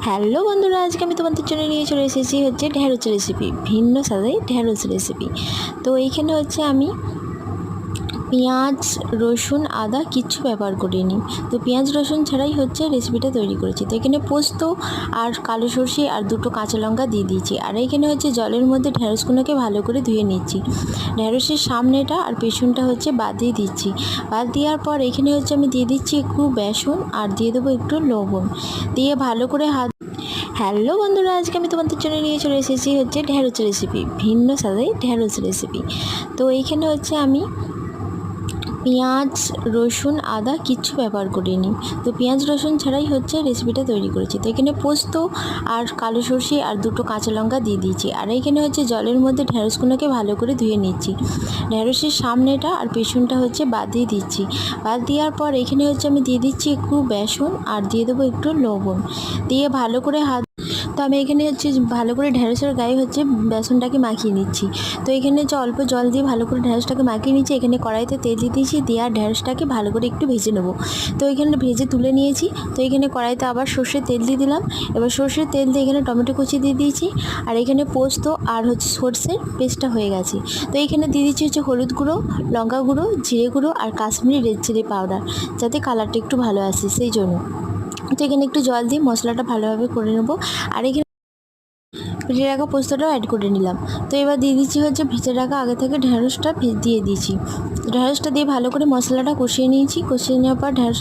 Hello বন্ধুরা, আজকে আমি তোমাদের জন্য নিয়ে চলে এসেছি হচ্ছে ঢ্যাঁড়স রেসিপি, ভিন্ন স্বাদে ঢ্যাঁড়স রেসিপি। তো এইখানে হচ্ছে আমি পেঁয়াজ, রসুন, আদা কিচ্ছু ব্যবহার করিনি। তো পেঁয়াজ রসুন ছাড়াই হচ্ছে রেসিপিটা তৈরি করেছি। তো এখানে পোস্ত আর কালো সর্ষে আর দুটো কাঁচা লঙ্কা দিয়ে দিয়েছি। আর এখানে হচ্ছে জলের মধ্যে ঢ্যাঁড়সগুলোকে ভালো করে ধুয়ে নিচ্ছি। ঢ্যাঁড়সের সামনেটা আর পেছনটা হচ্ছে বাদ দিয়ে দিচ্ছি। বাদ দেওয়ার পর এখানে হচ্ছে আমি দিয়ে দিচ্ছি একটু বেসন আর দিয়ে দেবো একটু লবণ, দিয়ে ভালো করে হ্যালো বন্ধুরা, আজকে আমি তোমাদের জন্য নিয়ে চলে এসেছি হচ্ছে ঢ্যাঁড়স রেসিপি, ভিন্ন স্বাদে ঢ্যাঁড়স রেসিপি। তো এইখানে হচ্ছে আমি পেঁয়াজ, রসুন, আদা কিচ্ছু ব্যবহার করিনি। তো পেঁয়াজ রসুন ছাড়াই হচ্ছে রেসিপিটা তৈরি করেছি। তো এখানে পোস্ত আর কালো সর্ষে আর দুটো কাঁচা লঙ্কা দিয়ে দিয়েছি। আর এখানে হচ্ছে জলের মধ্যে ঢ্যাঁড়সগুলোকে ভালো করে ধুয়ে নিচ্ছি। ঢ্যাঁড়সের সামনেটা আর পেছনটা হচ্ছে বাদ দিয়ে দিচ্ছি। বাদ দেওয়ার পর এখানে হচ্ছে আমি দিয়ে দিচ্ছি একটু বেসন আর দিয়ে দেবো একটু লবণ, দিয়ে ভালো করে তো আমি এখানে হচ্ছে ভালো করে ঢ্যাঁড়সের গায়ে হচ্ছে বেসনটাকে মাখিয়ে নিচ্ছি। তো এখানে হচ্ছে অল্প জল দিয়ে ভালো করে ঢ্যাঁড়সটাকে মাখিয়ে নিচ্ছি। এখানে কড়াইতে তেল দিয়ে দিয়েছি, দিয়ে আর ঢ্যাঁড়সটাকে ভালো করে একটু ভেজে নেবো। তো এখানে ভেজে তুলে নিয়েছি। তো এখানে কড়াইতে আবার সর্ষের তেল দিয়ে দিলাম। এবার সর্ষের তেল দিয়ে এখানে টমেটো কুচি দিয়ে দিয়েছি। আর এখানে পোস্ত আর হচ্ছে সর্ষের পেস্টটা হয়ে গেছে। তো এখানে দিয়ে দিচ্ছি হচ্ছে হলুদ গুঁড়ো, লঙ্কা গুঁড়ো, জিরে গুঁড়ো আর কাশ্মীরি রেড চিলি পাউডার, যাতে কালারটা একটু ভালো আসে সেই জন্য। তো এখানে একটু জল দিয়ে মশলাটা ভালোভাবে করে নেবো। আর এখানে ভেজে রাখা পোস্তটাও অ্যাড করে নিলাম। তো এবার দিয়ে দিচ্ছি হচ্ছে ভেজে রাখা আগে থেকে ঢ্যাঁড়সটা দিয়ে দিয়েছি। ঢ্যাঁড়সটা দিয়ে ভালো করে মশলাটা কষিয়ে নিয়েছি। কষিয়ে নেওয়ার পর ঢ্যাঁড়সটা